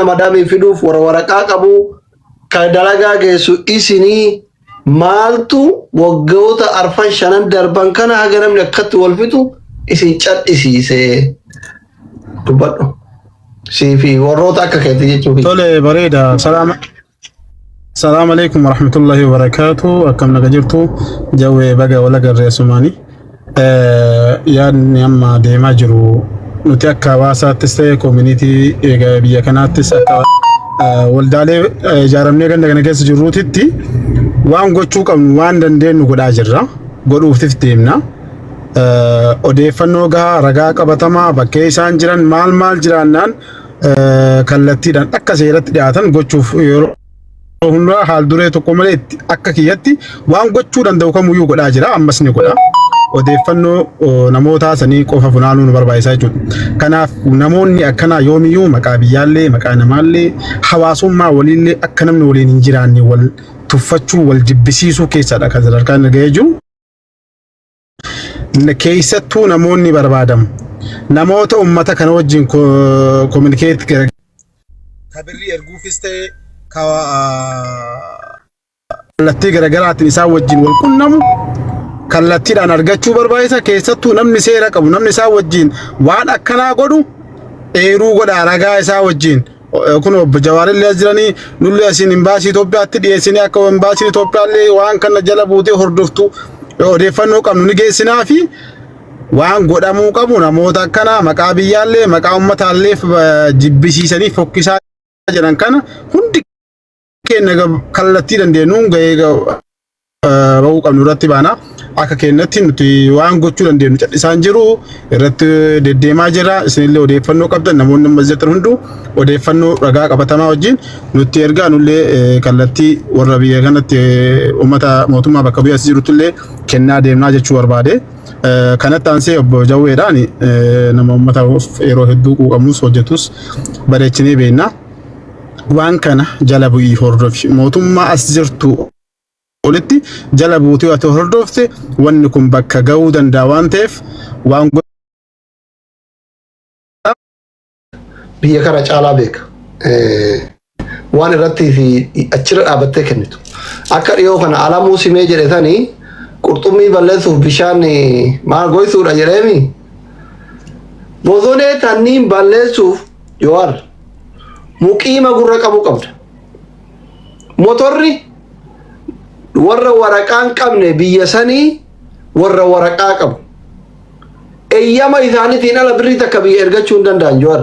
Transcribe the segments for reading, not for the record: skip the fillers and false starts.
madami fiduuf waraqaa qabu kan dalagaa geessu isinii maaltu waggoota arfan shanan darban kana haga namni akkatti wal fixu isin cadhisiisee dubbadhu siifi warroota akka keetti jechuudha. Tole bareeda. Assalamu alaikum warahmatullahi wabarakatuh. Akkam naga jirtu jawwee baga wala garree sumaanii yaadni amma deemaa jiru nuti akka hawaasaattis ta'e community biyya kanaattis akka waldaalee ijaaramnee ganda kana keessa jirruutitti waan gochuu qabnu waan dandeenyu godhaa jirra. Godhuufis deemna. Odeeffannoo gahaa ragaa qabatamaa bakkee isaan jiran maal jiraannaan kallattiidhaan akka seeratti dhiyaatan gochuuf yeroo hunda haal duree tokko malee akka kiyyatti waan gochuu danda'u kamuyyuu godhaa jira. Ammas ni godha. Odeeffannoo namoota sanii qofa funaanuun nu barbaachisaa jechuudha. Kanaaf namoonni akkana yoomiyyuu maqaa biyyaallee maqaa namaallee hawaasummaa waliillee akka namni waliin hin jiraanne wal tuffachuu wal jibbisiisuu keessadha kan sadarkaan ga'ee jiru. Keessattuu namoonni barbaadamu namoota ummata kana wajjin communicate kabirri erguufis ta'e kallattii garaagaraatiin isaan wajjin wal qunnamu kallattiidhaan argachuu barbaachisa. Keessattuu namni seera qabu namni isaan wajjin waan akkanaa godhu eeruu godha ragaa isaa wajjin. Kun obbo Jawaarillee jiranii nullee asiin imbaasii Itoophiyaatti dhiyeessinee akka imbaasiin Itoophiyaallee waan kana jala buutee hordoftu odeeffannoo qabnu ni geessinaa fi waan godhamuu qabu namoota akkana maqaa biyyaallee maqaa ummataallee jibbisiisanii fokkisaa jiran kana hundi keenya kallattii dandeenyuun ga'ee bahuu qabnu irratti baana. Akka keenyatti nuti waan gochuu dandeenyu cadhisaan jiru irratti deddeemaa jira. Isinillee odeeffannoo qabdan namoonni amma jirtan hundu odeeffannoo ragaa qabatamaa wajjin nutti ergaa nullee kallattii warra biyya kanatti uummata mootummaa bakka bu'ee as jirutullee kennaa deemnaa jechuu barbaade. Kanatti aansee obbo Jawweedhaan nama uummata yeroo hedduu quuqamus hojjetus bareechinee beekna. Waan kana jala bu'ii hordofi mootummaa as jirtu olitti jala buutii wato hordofte wanni kun bakka ga'uu danda'a waan ta'eef waan biyya kana caalaa beeka waan irratti fi achirra dhaabattee kennitu akka dhiyoo kana alamuu simee jedhetanii qurxummii balleessuuf bishaan maal goysuudha jedheemi bosonee tanniin balleessuuf yoowar muqiima gurra qabu qabda motorri warra waraqaan qabne biyya sanii warra waraqaa qabu eeyyama isaaniitiin ala birrii takka biyya ergachuu hin danda'an jo'ar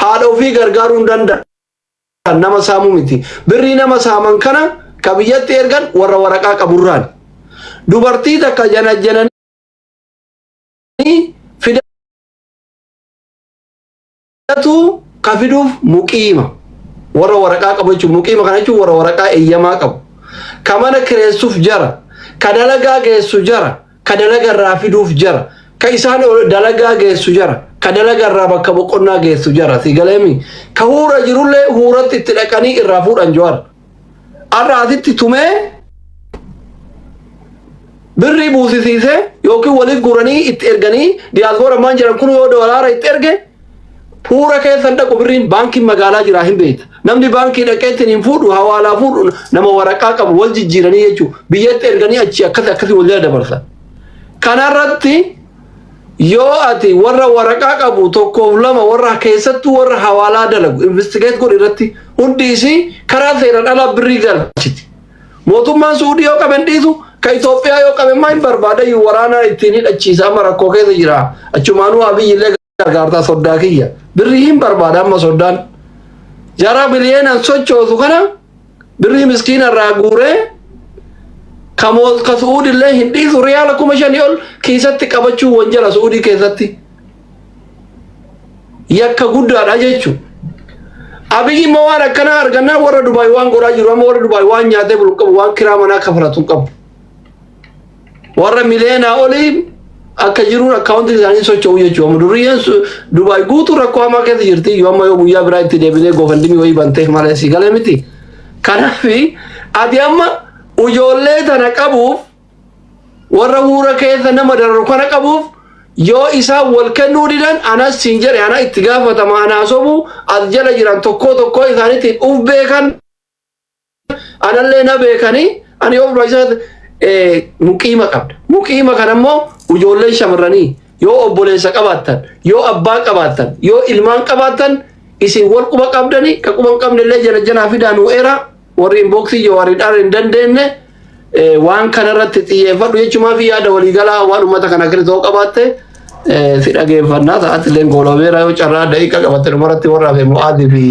haadha ofii gargaaruu hin danda'an nama saamuu miti birrii nama saaman kana ka biyyatti ergan warra waraqaa qaburraan dubartii takka janajjananii fidatu ka fiduuf muqiima warra waraqaa qabu jechuun muqiima kana jechuun warra waraqaa eeyyamaa qabu. Kamana kireessuuf jara, ka dalagaa geessu jara, ka dalagaa irraa fiduuf jara, ka isaan dalagaa geessu jara, ka dalagaa irraa bakka boqonnaa geessu jara. Si galeemi ka huura jirullee huuratti itti dhaqanii irraa fuudhan jo'ar. Arraatitti tumee birrii buusisiisee yookiin waliif guuranii itti erganii diyaaspoora maan jiran kun yoo doolaara itti erge huura keessan dhaqu birriin baankiin magaalaa jiraa hin beekta. Namni baankii dhaqeetiin hin fuudhu hawaalaa fuudhu nama waraqaa qabu wal jijjiiranii jechuudha. Biyyatti erganii achi akkasii wal jala dabarsan. Kanarratti yoo ati warra waraqaa qabu tokkoof lama warra keessattuu warra hawaalaa dalagu investigeet godhu irratti hundi isii karaa seeraan alaa birrii galchiti. Mootummaan Suudii yoo qaban dhiisu ka Itoophiyaa yoo qaban maa hin barbaada waraanaa ittiin hidhachiisa amma rakkoo keessa jira. Achumaanuu Abiyyillee gargaartaa soddaa kiyya. Birrii hin barbaada amma soddaan. Jara biliyeenan sochoosu kana birrii miskiina irraa guuree ka Suudillee hin dhiisu riyaala 5,000 ol keessatti qabachuu wanjala Suudii keessatti yakka guddaadha jechuudha. Abiyyi immoo waan akkanaa argannaa warra Dubaay waan godhaa jiru amma warra Dubaay waan nyaatee bulu qabu waan kiraa manaa kafalatu qabu. Warra miliyeenaa olii akka jiruun akkaawuntii isaanii socho'u jechuudha. Duriyyeen Dubaay guutuu rakkoo hamaa keessa jirti yoo amma yoo guyyaa biraa itti deebinee goofandimii wayii bantee malee si galee miti. Kanaaf ati amma ijoollee tana qabuuf warra huura keessa nama dararu kana qabuuf yoo isaa wal kennuu didan anas sinjer ana itti gaafatama ana sobu as jala jiran tokko isaaniitiin uf beekan anallee na beekanii ani yoo biraayisa muqiima qabda muqiima kan ammoo ijoollee shamarranii yoo obboleessa qabaattan yoo abbaa qabaattan yoo ilmaan qabaattan isin wal quba qabdanii ka quba qabnellee jala janaa fidaanuu era warri inboxii yoo warri dhaar hin dandeenye waan kanarratti xiyyeeffadhu jechumaa fi yaada waliigalaa waan uummata kana kiritoo qabaatte si dhageeffannaa ta'atillee goolobeera yoo carraa daqiiqa qabatte dhumarratti warra hafe mu'aadii fi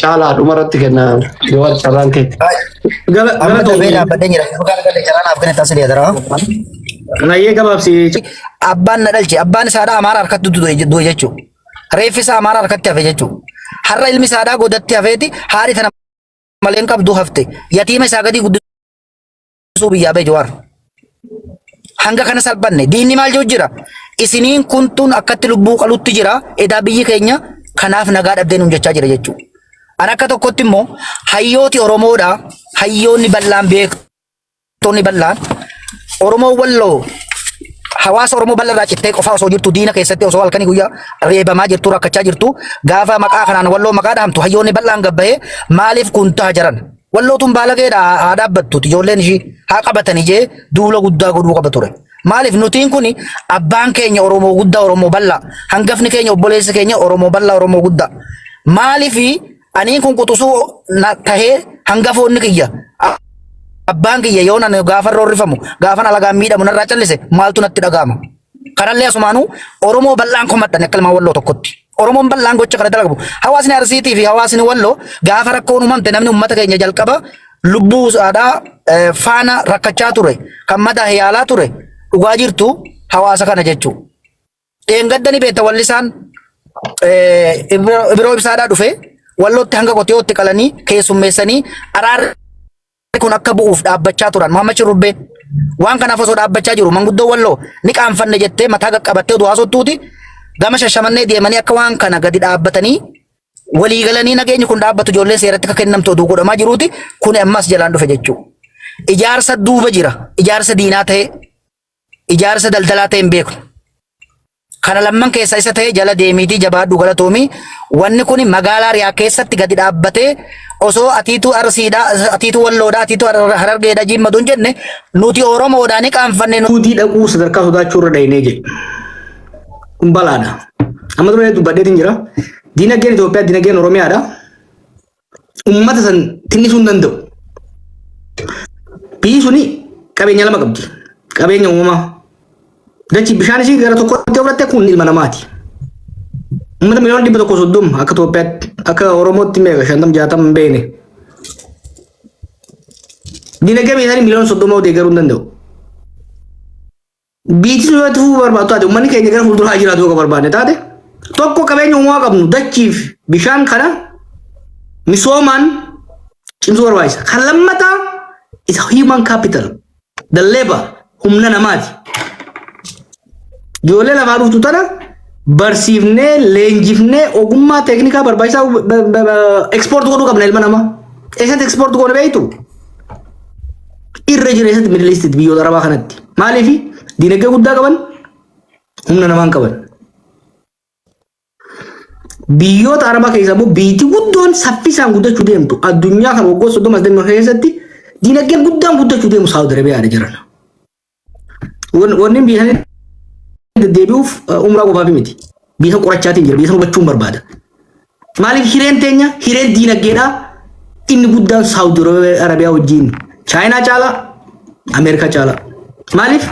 caalaa dhumarratti kenna yoo carraan kee. Amma toobee dhaabbadhee jira. Dhugaan galee carraan haaf kenna taasise dara. Rayyee gabaabsi. Abbaan na dhalche abbaan isaadhaa amaara harkatti du'e jechuudha. Reeffi isaa amaara harkatti hafe jechuudha. Har'a ilmi isaadhaa godatti hafeeti haadhi tana maleen qabdu hafte yatiima isaa gadi guddisuu biyyaa bee Jawaar. Hanga kana salphanne diinni maal jiru jira isiniin kuntuun akkatti lubbuu qalutti jira edaa biyyi keenya kanaaf nagaa dhabdee nuun jechaa jira jechuudha. An akka tokkotti immoo hayyooti Oromoodha hayyoonni bal'aan beektonni bal'aan Oromoo walloo hawaasa Oromoo bal'arraa cittee qofaa osoo jirtu diina keessatti osoo halkanii guyyaa reebamaa jirtu rakkachaa jirtu gaafa maqaa kanaan walloo maqaa dhahamtu hayyoonni bal'aan gabbahee maaliif kun ta'a jiran wallootuun baalageedha haa dhaabbattuuti ijoolleen ishii haa qabatanii jee duula guddaa godhuu qaba ture. Maaliif nutiin kun abbaan keenya Oromoo guddaa Oromoo bal'aa hangafni keenya obboleessi keenya Oromoo bal'aa Oromoo guddaa maaliif aniin kun quxusuu tahee hangafoonni kiyya abbaan kiyya yoo nan gaafa roorrifamu gaafa alagaan miidhamu narraa callise maaltu natti dhaga'ama. Kanallee asumaanuu Oromoo bal'aan komadhan akka ilmaan walloo tokkotti. Oromoon bal'aan gocha kana dalagamu. Hawaasni Arsiitii fi hawaasni Walloo gaafa rakkoon uumamte namni uummata keenya jalqaba lubbuu isaadhaa faana rakkachaa ture kan madaa yaalaa ture dhugaa jirtu hawaasa kana jechuudha. Dheengaddani beekta wallisaan biroo ibsaadhaa dhufe Wallootti hanga qotiyootti qalanii keessummeessanii araarri kun akka bu'uuf dhaabbachaa turan Muhammad Shurrubbee waan kanaaf osoo dhaabbachaa jiru manguddoo Walloo ni qaanfanne jettee mataa qaqqabattee oduu haasottuuti. Gama shashamannee deemanii akka waan kana gadi dhaabbatanii walii galanii nageenyi kun dhaabbatu ijoolleen seeratti akka kennamtu oduu godhamaa jiruuti kun ammas jalaan dhufe jechuudha. Ijaarsa duuba jira ijaarsa diinaa ta'e ijaarsa daldalaa ta'e hin beeku. Kana lamman keessa isa ta'e jala deemiitii jabaadhu galatoomii wanni kun magaalaa Riyaa keessatti gadi dhaabbatee osoo atiituu Arsiidhaa atiituu Walloodhaa atiituu Harargeedhaa Jimmaduun jenne nuti Oromoodhaan qaanfanne nuti dhaquu sadarkaa sodaachuu irra dhaynee jedhe. Balaadha. Amma duree dubbadheetiin jira. Diinagdeen Itoophiyaa diinagdeen Oromiyaadha. Uummata san tinnisuu hin danda'u. Biyyi suni qabeenya lama qabdi. Qabeenya uumamaa. Dachi bishaan ishii gara tokkotti fudhatte kun ilma namaati. Uummata miliyoona 130 akka Itoophiyaatti akka Oromootti meeqa 50-60 hin beekne. Diinagdee biyya isaanii miliyoona 30 deeggaruu hin danda'u. Biitti yoo ta'u barbaadu taate uummanni keenya gara fuulduraa jiraatu yoo barbaadne taate tokko qabeenya uumamaa qabnu dachiif bishaan kana misoomaan cimsuu barbaachisa. Kan lammataa is human capital the labor humna namaati. Ijoollee lafaa dhuftu tana barsiifnee leenjifnee ogummaa teeknikaa barbaachisaa ekspoort godhuu qabna ilma namaa. Eessatti ekspoort goone beektu? Irra jireessatti Middle East biyyoota Arabaa kanatti. Maaliifi? Diinagdee guddaa qaban humna namaan qaban. Biyyoota Arabaa keessaa immoo biyyi guddoon saffisaan guddachuu deemtu addunyaa kan waggoota 30 keessatti diinagdeen guddaan guddachuu deemu Saawud Arabiyaadha jiran. Wanni biyya deddeebi'uuf umraa qofaaf miti. Biyya qorachaatiin jira biyya hubachuun barbaada. Maaliif hireen teenya hireen diinagdeedhaa inni guddaan Saawud Arabiyaa wajjin Chaayinaa caalaa Ameerikaa caalaa. Maaliif?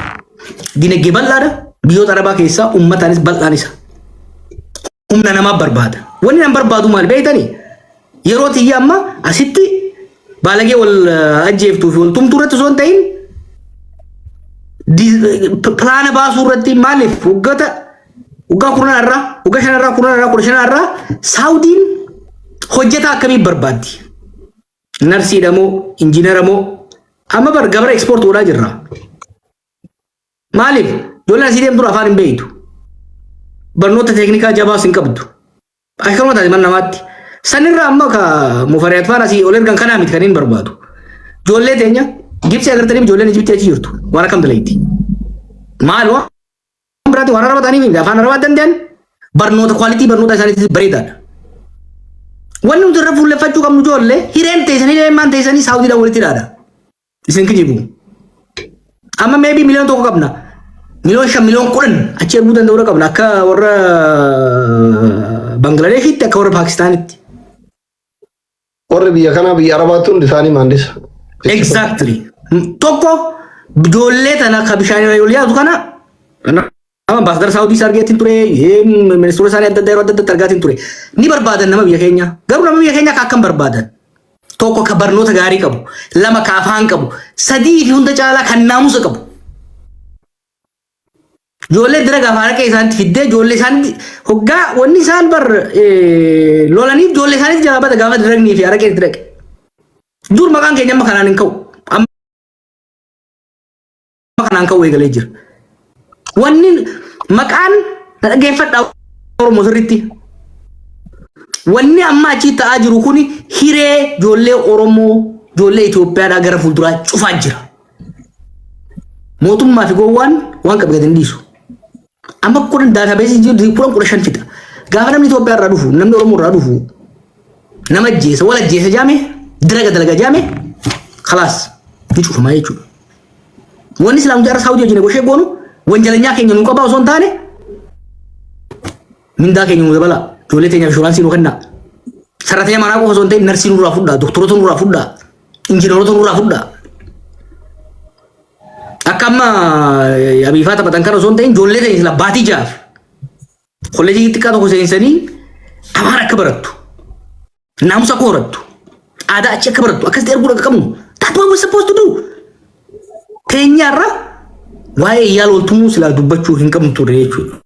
Diinagdee bal'aadha. Biyyoota Arabaa keessaa uummataanis bal'aan isa. Humna namaa barbaada. Wanni nan barbaadu maal beektanii? Yeroo tiyya amma asitti baalagee wal ajjeeftuu fi wal tumtuu irratti osoo hin ta'in pilaana baasuu irratti maaliif waggaa 10 irraa waggaa 5 irraa 10 irraa 15 irraa Saawudiin hojjetaa akkamii barbaaddi? Narsiidha moo injiinera moo amma gabara ekspoort godhaa jirra. Maaliif? Ijoolleen asii deemtu afaan hin beektu. Barnoota teeknikaa jabaas hin qabdu. Akkanuma taate mana namaatti. Sanirraa amma ka mufariyaat faana asii ol ergan kanaa miti kan hin barbaadu. Ijoollee teenya Gibsi agartanii ijoolleen Ijiptii achi jirtu. Waan akkam dalayti. Maal waan biraatti waan rabatanii fi afaan rabat danda'an barnoota quality barnoota isaaniitti bareedaadha. Wanni nuti irra fuulleffachuu qabnu ijoollee hireen teessanii deemaan teessanii saawudiidhaan walitti dhaadha. Isin kijibu. Amma maybe miliyoon tokko qabna. Miliyoon 5 miliyoon 10 achi erguu danda'uu qabna akka warra Banglaadeshitti akka warra Paakistaanitti. Warri biyya kana biyya Arabaatti hundi isaanii maandisa. Exactly. Tokko ijoollee tana ka bishaan irra yoo yaatu kana ambassador Saudi sargeetiin ture ministeera isaanii adda adda yeroo adda adda argaatiin ture ni barbaadan nama biyya keenya garuu nama biyya keenya akkam barbaadan tokko ka barnoota gaarii qabu lama ka afaan qabu sadii fi hunda caalaa kan naamusa qabu ijoollee dira gaafa harka isaanitti fiddee ijoollee isaanitti hoggaa wanni isaan bar lolaniif ijoollee isaanitti jawaabata gaafa diraqnii fi harka itti dhaqe dur maqaan keenya amma kanaan hin ka'u amma kanaan ka'u eegalee jira. Wanni maqaan dhaggeeffadhaa Oromoo sirriitti. Wanni amma achi ta'aa jiru kun hiree ijoollee Oromoo ijoollee Itoophiyaadhaa gara fuulduraa cufaa jira. Mootummaa fi gowwaan waan qabu gadi dhiisu. Amma kun daatabeesii jiru 10 fixa. Gaafa namni Itoophiyaa irraa dhufu namni Oromoo irraa dhufu nama ajjeesa wal ajjeesa jaame dalaga dalaga jaame khalaas ni cufamaa jechuudha. Wanni Islaam jaarraa Saawudii wajjin goshee goonu wanjalanyaa keenya nu qabaa osoo hin taane mindaa keenya nu dabala ijoollee teenyaaf inshuraansii nu kenna sarratee manaa qofa osoo hin ta'in narsii nurraa fudhaa doktoroota nurraa fudhaa injiinaroota nurraa fudhaa akka amma abiifaa taphatan kana osoo hin ta'in ijoollee teenya sila baatii jaaf kolleejii xiqqaa tokko seensanii afaan akka barattu naamusa akka horattu aadaa achi akka barattu akkasitti erguu akka qabnu that's what we're supposed to do teenyaarra waa'ee yaal waltumuu silaa dubbachuu hin qabnu ture jechuudha.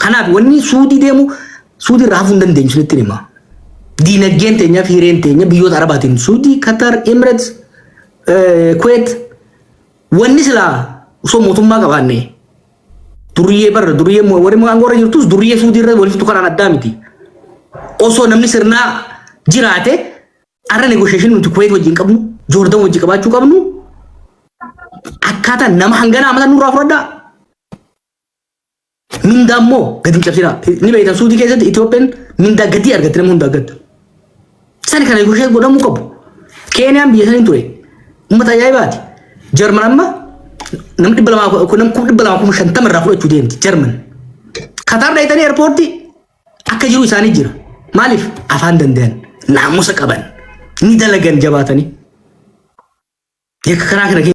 Kanaaf wanni suudii deemu suudii irraa hafuu hin dandeenyu sunitti hima. Diinagdeen teenya fi hireen teenya biyyoota Arabaatiin Suudii, Qatar, Emirates, Kuwait wanni silaa osoo mootummaa qabaanne duriyyee barra duriyyee warri aangorra jirtus duriyyee suudii irra walitti kanaan addaa miti. Osoo namni sirnaa jiraate arra negotiation nuti Kuwait wajjin qabnu, Joordan wajjin qabaachuu qabnu akkaataa nama hangana amata nurraa fudhadhaa. Mindaa immoo gadi hin cabsina. Ni beektan Suudii keessatti Itoophiyaan mindaa gadi argatti nama hundaa gadda. Sani kana goshee godhamuu qabu. Keeniyaan biyya saniin ture. Uummata ajaa'ibaati. Jarman amma namni 250 irraa fudhachuu deemti Jarman. Qatar dhayitanii eerpoortii akka jiru isaanii jira. Maaliif afaan danda'an naamusa qaban ni dalagan jabaatanii. Yakka karaa kana